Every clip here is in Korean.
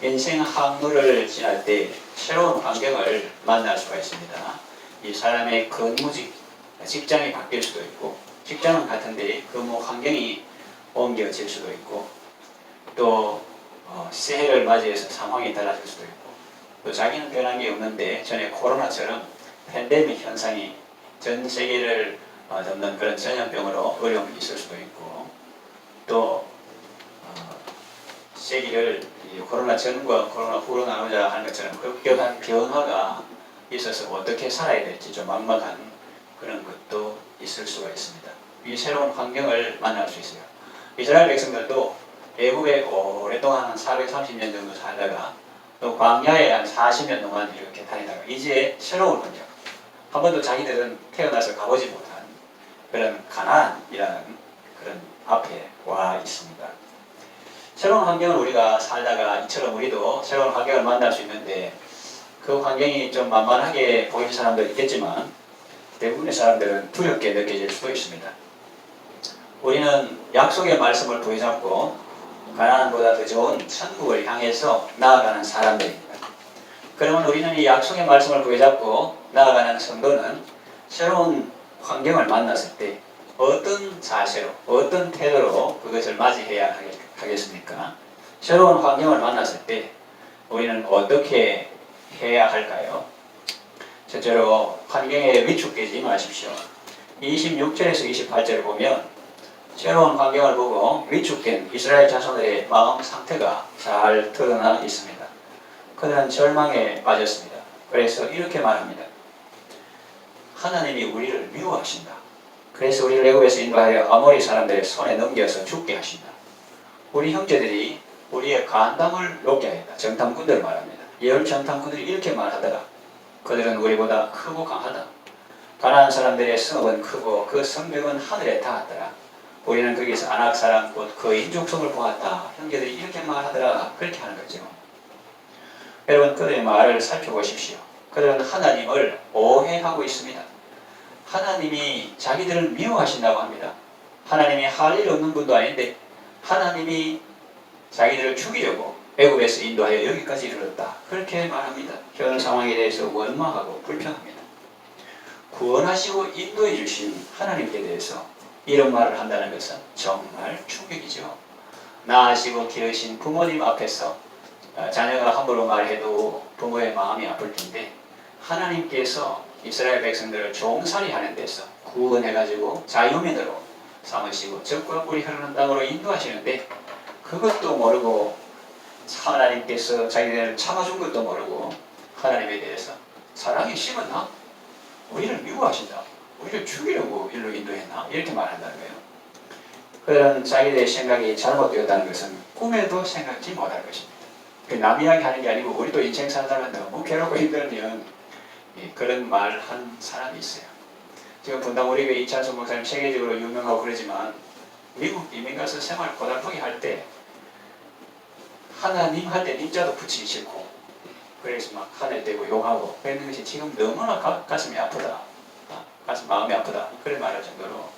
인생 항로를 지날 때 새로운 환경을 만날 수가 있습니다. 이 사람의 근무직, 직장이 바뀔 수도 있고, 직장은 같은데 근무 환경이 옮겨질 수도 있고, 또 새해를 맞이해서 상황이 달라질 수도 있고, 또 자기는 변한 게 없는데 전에 코로나처럼 팬데믹 현상이 전 세계를 덮는 그런 전염병으로 어려움이 있을 수도 있고, 또 세계를 코로나 전과 코로나 후로 나누자 하는 것처럼 급격한 변화가 있어서 어떻게 살아야 될지 좀 막막한 그런 것도 있을 수가 있습니다. 이 새로운 환경을 만날 수 있어요. 이스라엘 백성들도 애굽에 오랫동안 한 430년 정도 살다가 또 광야에 한 40년 동안 이렇게 다니다가 이제 새로운 환경, 한 번도 자기들은 태어나서 가보지 못한 그런 가나안이라는 그런 앞에 와 있습니다. 새로운 환경을 우리가 살다가 이처럼 우리도 새로운 환경을 만날 수 있는데, 그 환경이 좀 만만하게 보이는 사람도 있겠지만 대부분의 사람들은 두렵게 느껴질 수도 있습니다. 우리는 약속의 말씀을 부여잡고 가나안보다 더 좋은 천국을 향해서 나아가는 사람들입니다. 그러면 우리는 이 약속의 말씀을 부여잡고 나아가는 성도는 새로운 환경을 만났을 때 어떤 자세로, 어떤 태도로 그것을 맞이해야 하겠습니까? 새로운 환경을 만났을 때 우리는 어떻게 해야 할까요? 첫째로 환경에 위축되지 마십시오. 26절에서 28절을 보면 새로운 환경을 보고 위축된 이스라엘 자손들의 마음 상태가 잘 드러나 있습니다. 그들은 절망에 빠졌습니다. 그래서 이렇게 말합니다. 하나님이 우리를 미워하신다. 그래서 우리를 애굽에서 인도하여 아모리 사람들의 손에 넘겨서 죽게 하신다. 우리 형제들이 우리의 간담을 높게 하였다. 정탐꾼들을 말합니다. 열 정탐꾼들이 이렇게 말하더라. 그들은 우리보다 크고 강하다. 가나안 사람들의 성읍은 크고 그 성벽은 하늘에 닿았더라. 우리는 거기서 아낙 사람 곧 그 인족성을 보았다. 형제들이 이렇게 말하더라. 그렇게 하는 거죠. 여러분, 그들의 말을 살펴보십시오. 그들은 하나님을 오해하고 있습니다. 하나님이 자기들을 미워하신다고 합니다. 하나님이 할 일 없는 분도 아닌데 하나님이 자기들을 죽이려고 애굽에서 인도하여 여기까지 이르렀다. 그렇게 말합니다. 현 상황에 대해서 원망하고 불평합니다. 구원하시고 인도해 주신 하나님께 대해서 이런 말을 한다는 것은 정말 충격이죠. 낳으시고 기르신 부모님 앞에서 자녀가 함부로 말해도 부모의 마음이 아플 텐데, 하나님께서 이스라엘 백성들을 종살이 하는 데서 구원해가지고 자유민으로 삼으시고 적과 꿀이 흐르는 땅으로 인도하시는데, 그것도 모르고 하나님께서 자기들을 참아준 것도 모르고 하나님에 대해서 사랑이 심었나? 우리를 미워하신다. 우리를 죽이려고 일로 인도했나? 이렇게 말한다는 거예요. 그런 자기들의 생각이 잘못되었다는 것은 꿈에도 생각지 못할 것입니다. 남 이야기 하는 게 아니고 우리도 인생 살다가 너무 괴롭고 힘들면 그런 말 한 사람이 있어요. 지금 분당 우리 교회 이찬수 목사님 세계적으로 유명하고 그러지만 미국 이민 가서 생활 고달프게 할 때 하나님 할 때 님자도 붙이기 싫고, 그래서 막 하늘 대고 욕하고 그랬는 것이 지금 너무나 가슴이 아프다. 가슴 마음이 아프다. 그래 말할 정도로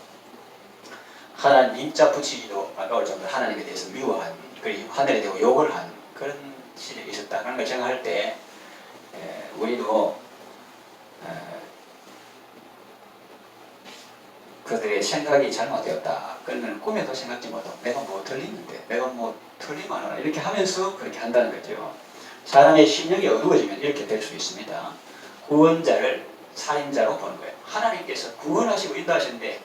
하나님자 붙이기도 아까울 정도로 하나님에 대해서 미워한, 그리고 하늘에 대고 욕을 한 그런 시절이 있었다는 걸 생각할 때 우리도 그들의 생각이 잘못되었다. 그러면 꿈에도 생각지 못하고 내가 뭐 틀리는데, 내가 뭐 틀리면 하나 이렇게 하면서 그렇게 한다는 거죠. 사람의 심령이 어두워지면 이렇게 될 수 있습니다. 구원자를 살인자로 보는 거예요. 하나님께서 구원하시고 인도하시는데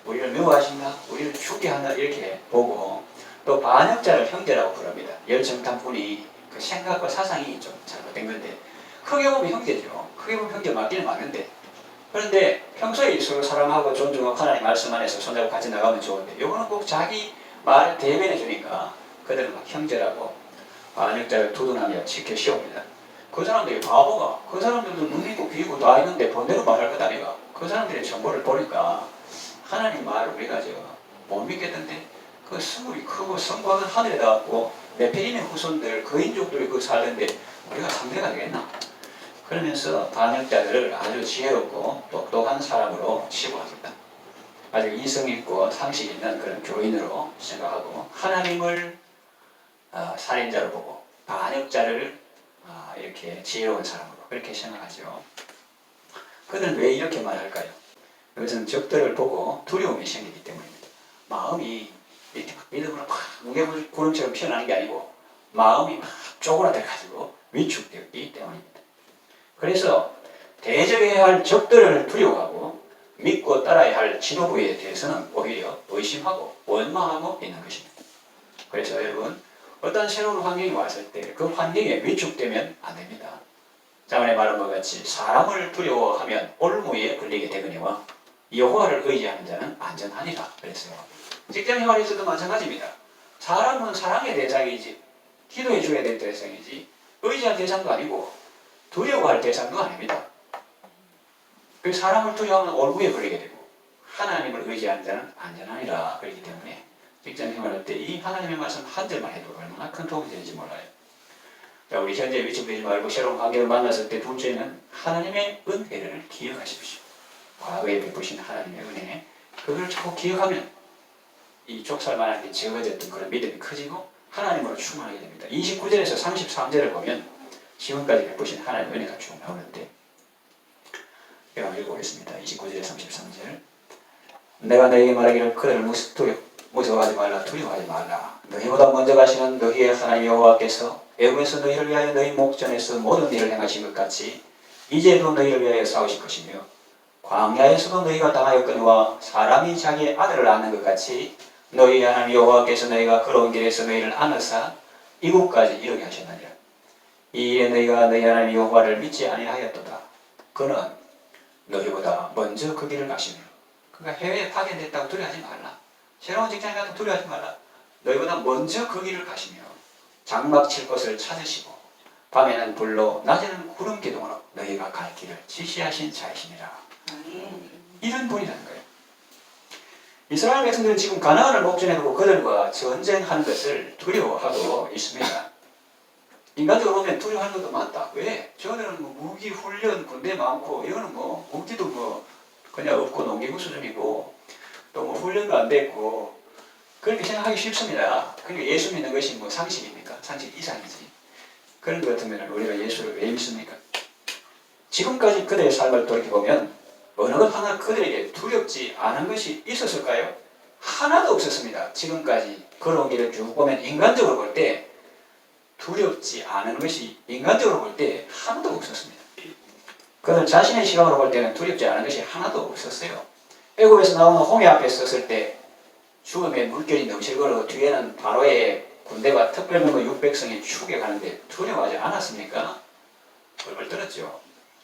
우리를 미워하신다, 우리를 죽게 한다 이렇게 보고, 또 반역자를 형제라고 부릅니다. 열정탐꾼이 그 생각과 사상이 좀 잘못된 건데, 크게 보면 형제죠. 크게 보면 형제 맞기는 맞는데, 그런데 평소에 서로 사랑하고 존중하고 하나님 말씀 안에서 손잡고 같이 나가면 좋은데, 이거는 꼭 자기 말을 대변해 주니까 그들은 막 형제라고 반역자를 두둔하며 지켜 씌웁니다. 그 사람들이 바보가, 그 사람들도 눈이고 귀고 다 있는데 본대로 말할 것 아니가. 그 사람들의 정보를 보니까 하나님 말을 우리가 못 믿겠던데, 그 성읍이 크고 성곽은 하늘에 닿았고 네피림의 후손들 그 인족들이 그 살던데 우리가 상대가 되겠나? 그러면서 반역자들을 아주 지혜롭고 똑똑한 사람으로 치부합니다. 아주 이성있고 상식 있는 그런 교인으로 생각하고 하나님을 살인자로 보고 반역자 적자를 이렇게 지혜로운 사람으로 그렇게 생각하죠. 그들은 왜 이렇게 말할까요? 그것은 적들을 보고 두려움이 생기기 때문입니다. 마음이 이렇게 믿음으로 막 무게구름처럼 피어나는 게 아니고 마음이 막 쪼그라들어가지고 위축되었기 때문입니다. 그래서 대적해야 할 적들을 두려워하고 믿고 따라야 할 지도부에 대해서는 오히려 의심하고 원망하고 있는 것입니다. 그래서 여러분, 어떤 새로운 환경이 왔을 때 그 환경에 위축되면 안 됩니다. 자문에 말한 것 같이 사람을 두려워하면 올무에 걸리게 되거니와 여호와를 의지하는 자는 안전하니라 그랬어요. 직장 생활에서도 마찬가지입니다. 사람은 사랑의 대상이지 기도해 줘야 될 대상이지 의지할 대상도 아니고 두려워할 대상도 아닙니다. 그 사람을 두려워하면 올무에 걸리게 되고 하나님을 의지하는 자는 안전하니라 그렇기 때문에 직장 생활할 때 이 하나님의 말씀 한 절만 해도 얼마나 큰 도움이 되는지 몰라요. 자, 우리 현재 위축되지 말고 새로운 관계를 만났을 때 둘째는 하나님의 은혜를 기억하십시오. 과거에 베푸신 하나님의 은혜, 그걸 자꾸 기억하면 이 족살만한 게 적어졌던 그런 믿음이 커지고 하나님으로 충만하게 됩니다. 29절에서 33절을 보면 지금까지 베푸신 하나님의 은혜가 쭉 나오는데 제가 읽어보겠습니다. 29절에 33절 내가 너에게 말하기를 그들을 무서워하지 말라 두려워하지 말라 너희보다 먼저 가시는 너희의 하나님 여호와께서 애굽에서 너희를 위하여 너희 목전에서 모든 일을 행하신 것 같이 이제도 너희를 위하여 싸우실 것이며 광야에서도 너희가 당하였거니와 사람이 자기의 아들을 낳는 것 같이 너희 하나님 여호와께서 너희가 걸어온 길에서 너희를 안으사 이곳까지 이르게 하셨느니라. 이 일에 너희가 너희 하나님 여호와를 믿지 아니하였도다. 그는 너희보다 먼저 그 길을 가시며 그러니까 해외에 파견됐다고 두려워하지 말라. 새로운 직장에 가도 두려워하지 말라. 너희보다 먼저 그 길을 가시며 장막 칠 것을 찾으시고 밤에는 불로 낮에는 구름 기둥으로 너희가 갈 길을 지시하신 자이시니라. 이런 분이라는 거예요. 이스라엘 백성들은 지금 가나안을 목전에 두고 그들과 전쟁하는 것을 두려워하고 있습니다. 인간적으로 보면 두려워하는 것도 많다. 왜? 저들은 뭐 무기 훈련 군대 많고 이거는 뭐 무기도 뭐 그냥 없고 농기구 수준이고 또 뭐 훈련도 안 됐고 그렇게 생각하기 쉽습니다. 그러니까 예수 믿는 것이 뭐 상식입니까? 상식 이상이지. 그런 것 같으면 우리가 예수를 왜 믿습니까? 지금까지 그들의 삶을 돌이켜보면 어느 것 하나 그들에게 두렵지 않은 것이 있었을까요? 하나도 없었습니다. 지금까지 걸어온 길을 쭉 보면 인간적으로 볼 때 두렵지 않은 것이 인간적으로 볼 때 하나도 없었습니다. 그들 자신의 시각으로 볼 때는 두렵지 않은 것이 하나도 없었어요. 애굽에서 나오는 홍해 앞에 섰을 때 죽음의 물결이 넘실거리고 뒤에는 바로의 군대가 특별명의 600성이 추격하는데 두려워하지 않았습니까? 벌벌 떨었죠.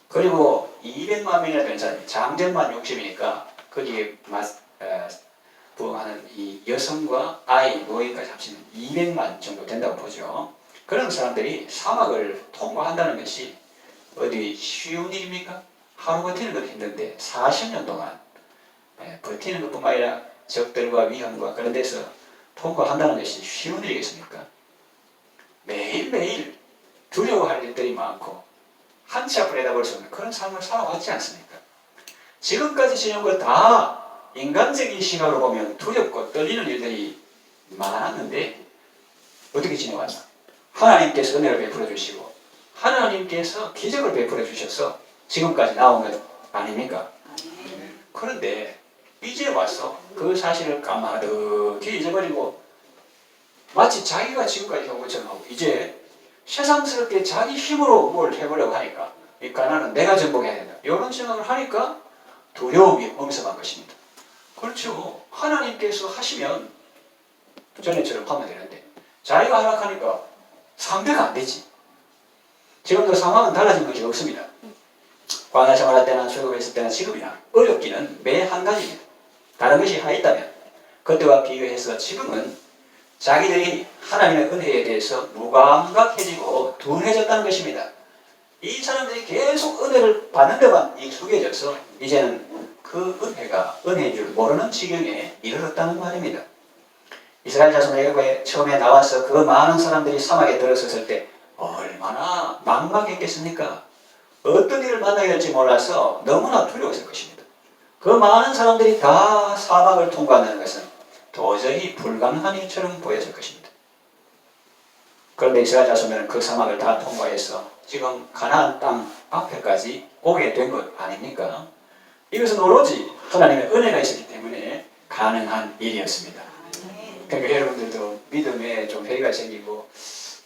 그리고 200만 명이나 되는 사람이 장정만 60이니까 거기에 부하는 이 여성과 아이, 노인까지 합치면 200만 정도 된다고 보죠. 그런 사람들이 사막을 통과한다는 것이 어디 쉬운 일입니까? 하루 버티는 것도 힘든데 40년 동안 버티는 것뿐만 아니라 적들과 위험과 그런 데서 통과한다는 것이 쉬운 일이겠습니까? 매일매일 두려워할 일들이 많고 한치 앞을 내다볼 수 없는 그런 삶을 살아왔지 않습니까? 지금까지 지낸 것 다 인간적인 시각으로 보면 두렵고 떨리는 일들이 많았는데 어떻게 지내왔나? 하나님께서 은혜를 베풀어 주시고 하나님께서 기적을 베풀어 주셔서 지금까지 나온 것 아닙니까? 그런데 이제 와서 그 사실을 까마득히 잊어버리고 마치 자기가 지금까지 한 것처럼 하고 이제 세상스럽게 자기 힘으로 뭘 해보려고 하니까 이 가난은 내가 정복해야 된다. 이런 생각을 하니까 두려움이 엄습한 것입니다. 그렇죠. 하나님께서 하시면 전에처럼 하면 되는데 자기가 하락하니까 상대가 안 되지. 지금도 상황은 달라진 것이 없습니다. 광야 생활할 때나 출국했을 때나 지금이나 어렵기는 매 한 가지입니다. 다른 것이 하나 있다면 그때와 비교해서 지금은 자기들이 하나님의 은혜에 대해서 무감각해지고 둔해졌다는 것입니다. 이 사람들이 계속 은혜를 받는 데만 익숙해져서 이제는 그 은혜가 은혜인 줄 모르는 지경에 이르렀다는 말입니다. 이스라엘 자손에게 처음에 나와서 그 많은 사람들이 사막에 들어섰을 때 얼마나 막막했겠습니까? 어떤 일을 만나게 될지 몰라서 너무나 두려웠을 것입니다. 그 많은 사람들이 다 사막을 통과한다는 것은 도저히 불가능한 일처럼 보였을 것입니다. 그런데 이스라엘 자손들은 그 사막을 다 통과해서 지금 가나안 땅 앞에까지 오게 된 것 아닙니까? 이것은 오로지 하나님의 은혜가 있었기 때문에 가능한 일이었습니다. 그러니까 여러분들도 믿음에 좀 회의가 생기고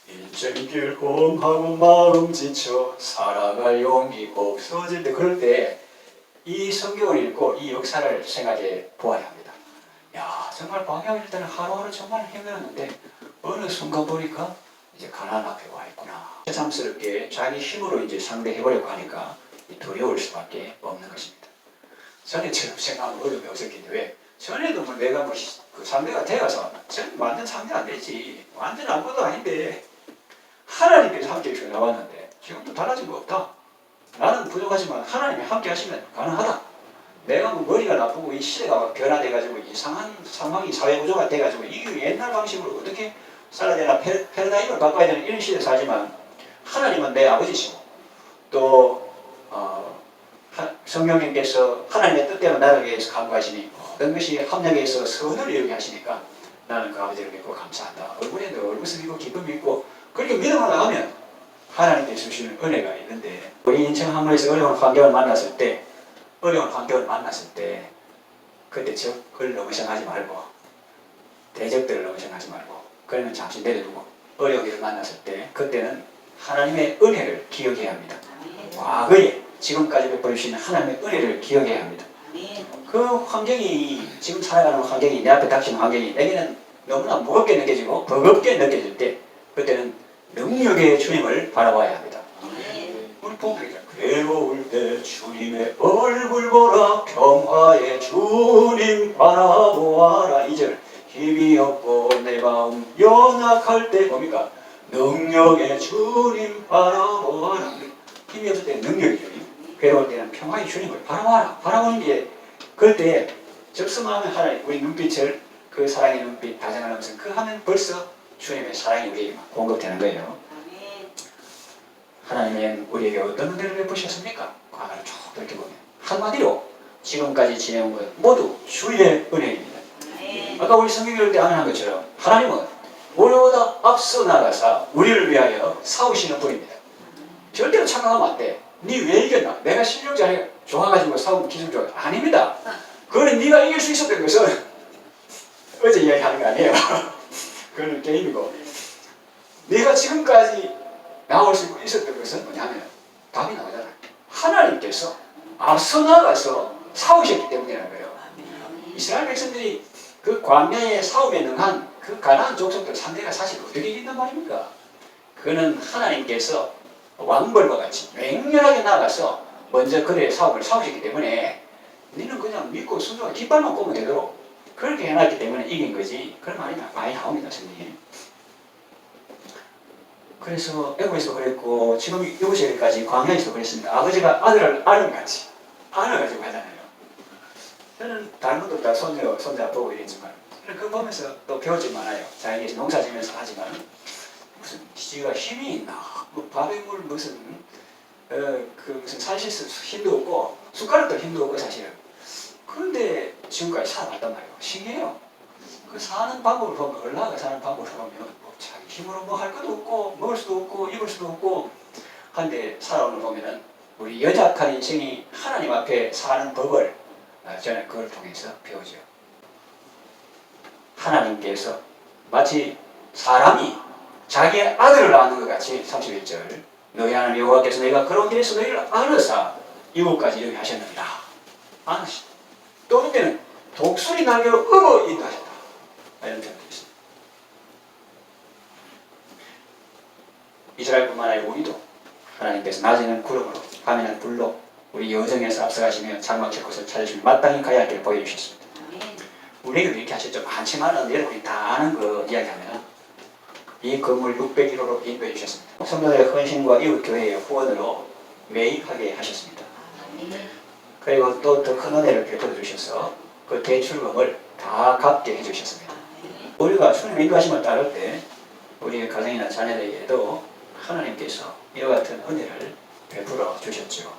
인생길 험하고 마음 지쳐 살아갈 용기 없어질 때, 그럴 때 이 성경을 읽고 이 역사를 생각해 보아야 합니다. 야, 정말 방향일 때는 하루하루 정말 힘들었는데 어느 순간 보니까 이제 가나안 앞에 와 있구나. 새삼스럽게 자기 힘으로 이제 상대해보려고 하니까 두려울 수밖에 없는 것입니다. 전에처럼 생각하면 어려움이 없었겠는데 왜? 전에도 뭐 내가 뭐 그 상대가 되어서 전 완전 상대 안 되지. 완전 아무것도 아닌데 하나님께서 함께 해서 나왔는데 지금도 달라진 거 없다. 나는 부족하지만 하나님이 함께 하시면 가능하다. 내가 뭐 머리가 나쁘고 이 시대가 변화돼가지고 이상한 상황이 사회구조가 돼가지고 이게 옛날 방식으로 어떻게 살아야 되나 패러다임을 바꿔야 되는 이런 시대에 살지만 하나님은 내 아버지시고 또 성령님께서 하나님의 뜻대로 나를 위해서 간구하시니 모든 것이 합력에 있어 선을 이루게 하시니까 나는 그 아버지를 믿고 감사한다. 얼굴에도 얼굴을 믿고 기쁨이 있고 그렇게 믿음으로 나가면 하나님께서 주시는 은혜가 있는데 우리 인생 항로에서 어려운 환경을 만났을 때 그때 적을 너무 생각하지 말고 대적들을 너무 생각하지 말고 그러면 잠시 내려두고 어려운 일을 만났을 때 그때는 하나님의 은혜를 기억해야 합니다. 과거에 지금까지 베풀어 주신 하나님의 은혜를 기억해야 합니다. 그 환경이 지금 살아가는 환경이 내 앞에 닥치는 환경이 내게는 너무나 무겁게 느껴지고 버겁게 느껴질 때 그때는 능력의 주님을 바라봐야 합니다. 우리 보면 괴로울 때 주님의 얼굴 보라 평화의 주님 바라보아라. 2절 힘이 없고 내 마음 연약할 때 뭡니까? 능력의 주님 바라보아라. 힘이 없을 때는 능력의 주님, 괴로울 때는 평화의 주님을 바라봐라. 바라보는 게 그때 적성하면 하나님 우리 눈빛을 그 사랑의 눈빛 다정한 음성 그 하면 벌써 주님의 사랑이 우리에게 공급되는 거예요. 하나님은 우리에게 어떤 은혜를 베푸셨습니까? 과거를 쭉 돌이켜보면 한마디로 지금까지 지내온 것 모두 주의 은혜입니다. 아까 우리 성경 읽을 때 아멘한 것처럼 하나님은 우리보다 앞서 나가사 우리를 위하여 싸우시는 분입니다. 절대로 착각하면 안 돼. 니 왜 이겼나? 내가 실력 잘해 좋아가지고 싸움 기술 좋아. 아닙니다. 그거는 네가 이길 수 있었던 것은 어제 이야기하는 거 아니에요. 그건 게임이고 네가 지금까지 나올 수 있었던 것은 뭐냐면 답이 나오잖아요. 하나님께서 앞서 나가서 싸우셨기 때문이라는 거예요. 이스라엘 백성들이 그 광야의 싸움에 능한 그 가나안 족속들 상대가 사실 어떻게 이긴단 말입니까? 그는 하나님께서 왕벌과 같이 맹렬하게 나가서 먼저 그들의 싸움을 싸우셨기 때문에 너는 그냥 믿고 순종하고 깃발만 꼽으면 되도록 그렇게 해놨기 때문에 이긴 거지. 그런 말이 많이 나옵니다. 성경에. 그래서 애국에서 그랬고 지금 여기서까지 광야에서 그랬습니다. 아버지가 아들을 아름같이 안아가지고 하잖아요. 저는 다른 분들 다 손자 보고 이랬지만 그거 보면서 또 배울 줄 많아요. 자기가 농사 지면서 하지만 무슨 지가 힘이 있나 뭐 밥에 물 무슨 그 무슨 살실수 힘도 없고 숟가락도 힘도 없고 사실은 그런데 지금까지 살아왔단 말이에요. 신기해요. 그 사는 방법을 보면 얼라가 사는 방법을 보면 뭐 자기 힘으로 뭐 할 것도 없고 먹을 수도 없고 입을 수도 없고 한데 살아오는 보면은 우리 연약한 인생이 하나님 앞에 사는 법을 저는 그걸 통해서 배우죠. 하나님께서 마치 사람이 자기의 아들을 낳는 것 같이 31절 너희 하나님 여호와께서 너희가 그런 길에서 너희를 안으사 이곳까지 여기 하셨느니라. 안으시. 또 어떤 때는 독수리 날개로 업어 인도하셨다. 이런 표현도 있습니다. 이스라엘뿐만 아니라 우리도 하나님께서 낮에는 구름으로 밤에는 불로 우리 여정에서 앞서가시며 장막칠 곳을 찾으시며 마땅히 가야 할 길을 보여주셨습니다. 우리에게도 이렇게 하셨죠. 많지만은 여러분이 다 아는 거 이야기하면 이 건물 601호로 인도해 주셨습니다. 성도들의 헌신과 이웃교회의 후원으로 매입하게 하셨습니다. 그리고 또 더 큰 은혜를 베풀어 주셔서 그 대출금을 다 갚게 해주셨습니다. 우리가 주님 인도하심을 따를 때 우리의 가정이나 자녀들에게도 하나님께서 이와 같은 은혜를 베풀어 주셨죠.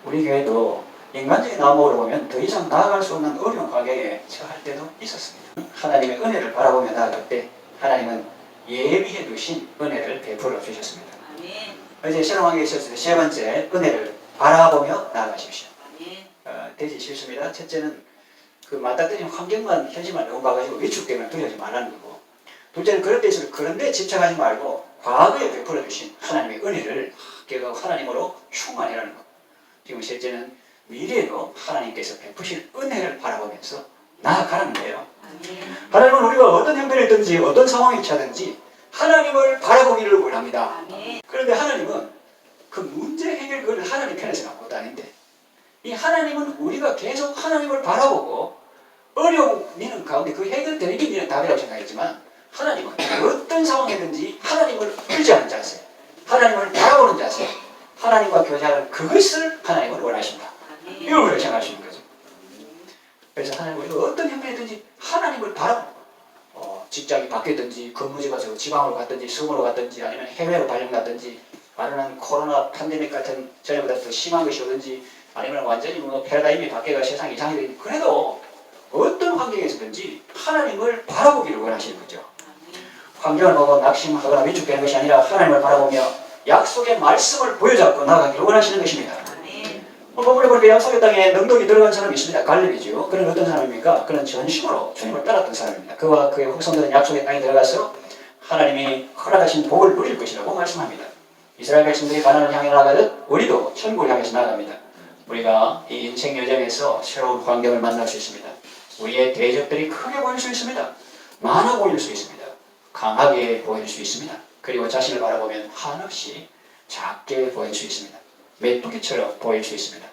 우리 교회도 인간적인 나무로 보면 더 이상 나아갈 수 없는 어려운 환경에 처할 때도 있었습니다. 하나님의 은혜를 바라보며 나아갈 때 하나님은 예비해 두신 은혜를 베풀어 주셨습니다. 이제 새로운 환경에 있었을 때 세 번째, 은혜를 바라보며 나아가십시오. 되지 싫습니다. 첫째는 그 맞닥뜨린 환경만 현실만 너무 봐가지고 위축되면 두려워하지 말라는 거고, 둘째는 그런 데 있으면 그런 데 집착하지 말고 과거에 베풀어 주신 하나님의 은혜를 깨닫고 하나님으로 충만해라는 거. 지금 셋째는 미래에도 하나님께서 베푸실 은혜를 바라보면서 나아가라는 거예요. 하나님은 우리가 어떤 형편이든지 어떤 상황에 처하든지 하나님을 바라보기를 원합니다. 그런데 하나님은 그 문제 해결 그걸 하나님 편에서 아무것도 아닌데, 이 하나님은 우리가 계속 하나님을 바라보고 어려운 미는 가운데 그 해결되는 게 미는 답이라고 생각했지만, 하나님은 어떤 상황이든지 하나님을 의지하는 자세, 하나님을 바라보는 자세, 하나님과 교제하는 그것을 하나님은 원하신다. 이걸 생각하시는 거죠. 그래서 하나님은 우리가 어떤 형편이든지 하나님을 바라보고, 직장이 바뀌든지 근무지가 지방으로 갔든지 섬으로 갔든지 아니면 해외로 발령났든지 아니면 코로나 팬데믹 같은 전에보다 더 심한 것이 오든지 아니면 완전히 뭐 패러다임이 바뀌어가 세상이 이상이 되든지, 그래도 어떤 환경에서든지 하나님을 바라보기를 원하시는 거죠. 환경을 보고 낙심하거나 위축되는 것이 아니라 하나님을 바라보며 약속의 말씀을 보여잡고 나아가기를 원하시는 것입니다. 본문에 보니까 약속의 땅에 능동이 들어간 사람이 있습니다. 갈렙이죠. 그는 어떤 사람입니까? 그는 전심으로 주님을 따랐던 사람입니다. 그와 그의 후손들은 약속의 땅에 들어가서 하나님이 허락하신 복을 누릴 것이라고 말씀합니다. 이스라엘 백성들이 가나안을 향해 나가듯 우리도 천국을 향해서 나아갑니다. 우리가 이 인생 여정에서 새로운 환경을 만날 수 있습니다. 우리의 대적들이 크게 보일 수 있습니다. 많아 보일 수 있습니다. 강하게 보일 수 있습니다. 그리고 자신을 바라보면 한없이 작게 보일 수 있습니다. 메뚜기처럼 보일 수 있습니다.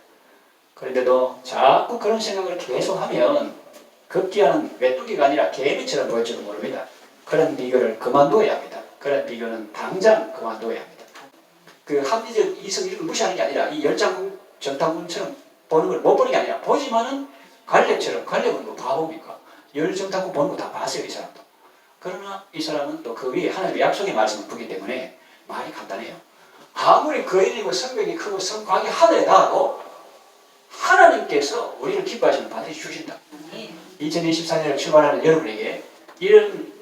그런데도 자꾸 그런 생각을 계속하면 급기야는 메뚜기가 아니라 개미처럼 보일지도 모릅니다. 그런 비교를 그만둬야 합니다. 그런 비교는 당장 그만둬야 합니다. 그 합리적 이성 이런 걸 무시하는 게 아니라 이 열장군 정탐군처럼 보는 걸 못 보는 게 아니라 보지만은 갈렙처럼, 갈렙은 뭐 바보입니까? 열 정탐군 보는 거 다 봤어요, 이 사람도. 그러나 이 사람은 또 그 위에 하나님의 약속의 말씀을 보기 때문에 말이 간단해요. 아무리 거인이고 성벽이 크고 성곽이 하늘에 닿아도 하나님께서 우리를 기뻐하시면 반드시 주신다. 2024년을 출발하는 여러분에게 이런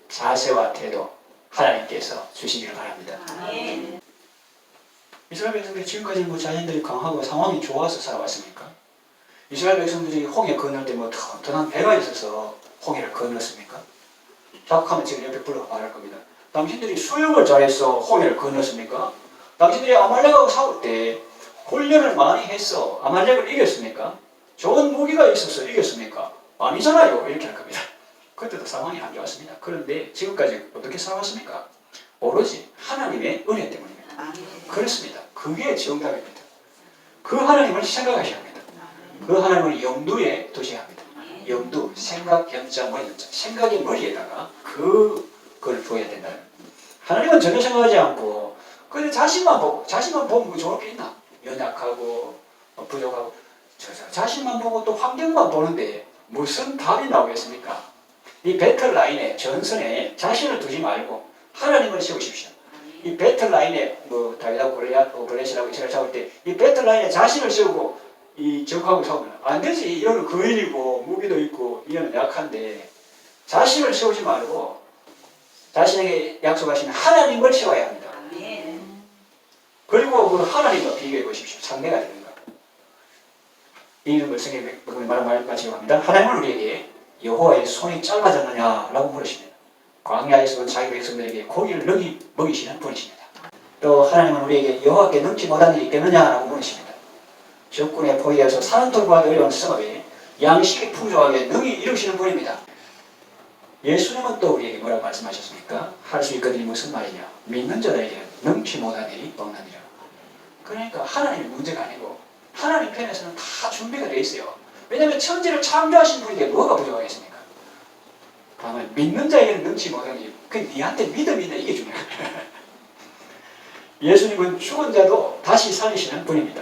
자세와 태도 하나님께서 주시기를 바랍니다. 이스라엘 백성들이 지금까지 뭐 자신들이 강하고 상황이 좋아서 살아왔습니까? 이스라엘 백성들이 홍해 건널 때 뭐 튼튼한 배가 있어서 홍해를 건넜습니까? 자국하면 지금 옆에 불러 말할 겁니다. 당신들이 수영을 잘해서 홍해를 건넜습니까? 당신들이 아말렉하고 싸울 때 훈련을 많이 해서 아말렉을 이겼습니까? 좋은 무기가 있어서 이겼습니까? 아니잖아요. 이렇게 할 겁니다. 그때도 상황이 안 좋았습니다. 그런데 지금까지 어떻게 살아왔습니까? 오로지 하나님의 은혜 때문입니다. 그렇습니다. 그게 정답입니다. 그 하나님을 생각하셔야 합니다. 그 하나님을 염두에 두셔야 합니다. 염두, 생각, 염자, 머리, 염자. 생각의 머리에다가 그걸 두어야 된다. 하나님은 전혀 생각하지 않고 그냥 자신만 보면 뭐 좋을 게 있나? 연약하고 부족하고 자신만 보고 또 환경만 보는데 무슨 답이 나오겠습니까? 이 배틀라인에 전선에 자신을 두지 말고 하나님을 세우십시오. 이 배틀라인에 뭐 다윗하고 골리앗이라고 이스라엘 싸울 때 이 배틀라인에 자신을 세우고 이 적하고 싸우면 안 되지. 이거는 거인이고 무기도 있고 이거는 약한데 자신을 세우지 말고 자신에게 약속하신 하나님을 세워야 합니다. 그리고 그 하나님과 비교해 보십시오. 상대가 되는가. 이런 걸 성경에 말씀하시고 합니다. 하나님은 우리에게 여호와의 손이 짧아졌느냐라고 물으십니다. 광야에서 자기 백성들에게 고기를 먹이시는 분이십니다. 또 하나님은 우리에게 여호와께 능치 못한 일이 있겠느냐라고 물으십니다. 적군에 포위되어서 산토를 구하기 어려운 성읍에 양식이 풍족하게 능히 이루시는 분입니다. 예수님은 또 우리에게 뭐라고 말씀하셨습니까? 할 수 있거든요. 무슨 말이냐? 믿는 자들에게 능치 못한 일이 없느니라. 그러니까 하나님의 문제가 아니고 하나님 편에서는 다 준비가 되어 있어요. 왜냐하면 천지를 창조하신 분에게 뭐가 부족하겠습니까? 다만 믿는 자에게는 능치 못한 일. 그 니한테 믿음이 있나 이게 중요해요. 예수님은 죽은 자도 다시 살리시는 분입니다.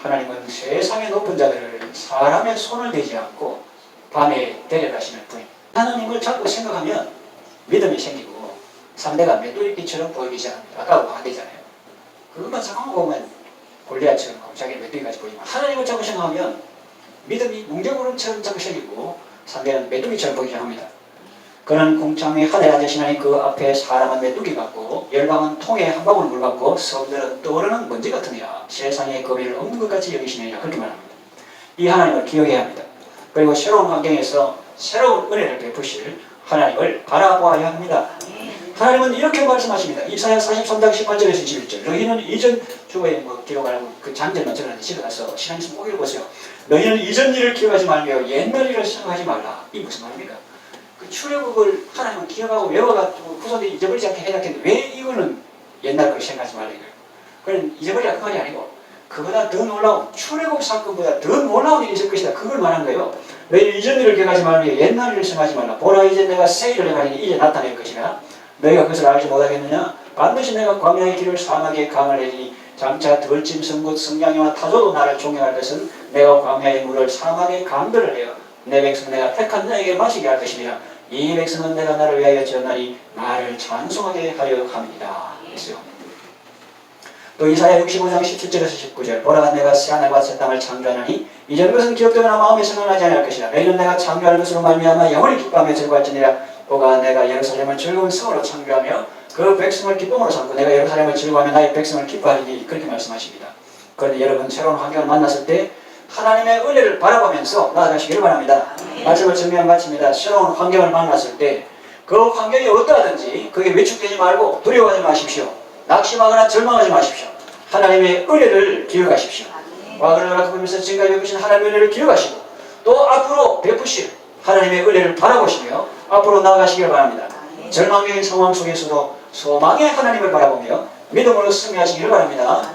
하나님은 세상의 높은 자들을 사람의 손을 대지 않고 밤에 데려가시는 분입니다. 하나님을 자꾸 생각하면 믿음이 생기고 상대가 메뚜기처럼 보이기 시작합니다. 아까 반대잖아요. 그것만 생각하고 보면 골리앗처럼 갑자기 메뚜기같이 보이지만 하나님을 자꾸 생각하면 믿음이 뭉게구름처럼 자꾸 생기고 상대는 메뚜기처럼 보이기 시작합니다. 그는 궁창의 하늘에 앉으시나니 그 앞에 사람은 메뚜기 같고 열방은 통에 한 방울 물 같고 섬들은 떠오르는 먼지 같으니라. 세상의 거미를 없는 것 같이 여기시느니라. 그렇게 말합니다. 이 하나님을 기억해야 합니다. 그리고 새로운 환경에서 새로운 은혜를 베푸실 하나님을 바라보아야 합니다. 하나님은 이렇게 말씀하십니다. 이사야 43장 18절에서 21절. 너희는 이전 주보에 기록하는 그 장절만 저는 집어가서 시간 있으면 꼭 읽어보세요. 너희는 이전 일을 기억하지 말며 옛날 일을 생각하지 말라. 이게 무슨 말입니까? 그 출애굽을 하나님은 기억하고 외워가지고 후손들이 잊어버리지 않게 해놨겠는데 왜 이거는 옛날 걸 생각하지 말라 이거예요. 그건 잊어버리라 그 말이 아니고 그보다 더 놀라운 출애굽 사건보다 더 놀라운 일이 있을 것이다. 그걸 말한 거예요. 너희 이전 일을 기억하지 말며 옛날 일을 생각하지 말라. 보라 이제 내가 새 일을 행하니 이제 나타낼 것이라. 너희가 그것을 알지 못하겠느냐? 반드시 내가 광야의 길을 사막에 강을 내리니 장차 들짐 성gut 성냥이와 타조도 나를 존경할 것은 내가 광야의 물을 사막에 강들을 내어 내 백성은 내가 택한 자에게 마시게 할 것이니라. 이 백성은 내가 나를 위하여 지었나니 나를 찬송하게 하려 함이다. 했어요. 또 이사야 65장 17절에서 19절. 보라 내가 새하늘과 새 땅을 창조하나니 이전 것은 기억되거나 마음에 생각나지 않을 것이라. 너희는 내가 창조할 것으로 말미암아 영원히 기뻐하며 즐거워할지니라. 보가 내가 예루살렘을 즐거운 성으로 창조하며 그 백성을 기쁨으로 삼고 내가 예루살렘을 즐거워하며 나의 백성을 기뻐하리니. 그렇게 말씀하십니다. 그런데 여러분 새로운 환경을 만났을 때 하나님의 은혜를 바라보면서 나아가시기를 바랍니다. 말씀을 정리한 마칩니다. 새로운 환경을 만났을 때 그 환경이 어떠하든지 그게 위축되지 말고 두려워하지 마십시오. 낙심하거나 절망하지 마십시오. 하나님의 은혜를 기억하십시오. 과거를 돌아보면서 지금까지 베푸신 하나님의 은혜를 기억하시고 또 앞으로 베푸실 하나님의 은혜를 바라보시며 앞으로 나아가시길 바랍니다. 절망적인 상황 속에서도 소망의 하나님을 바라보며 믿음으로 승리하시기를 바랍니다.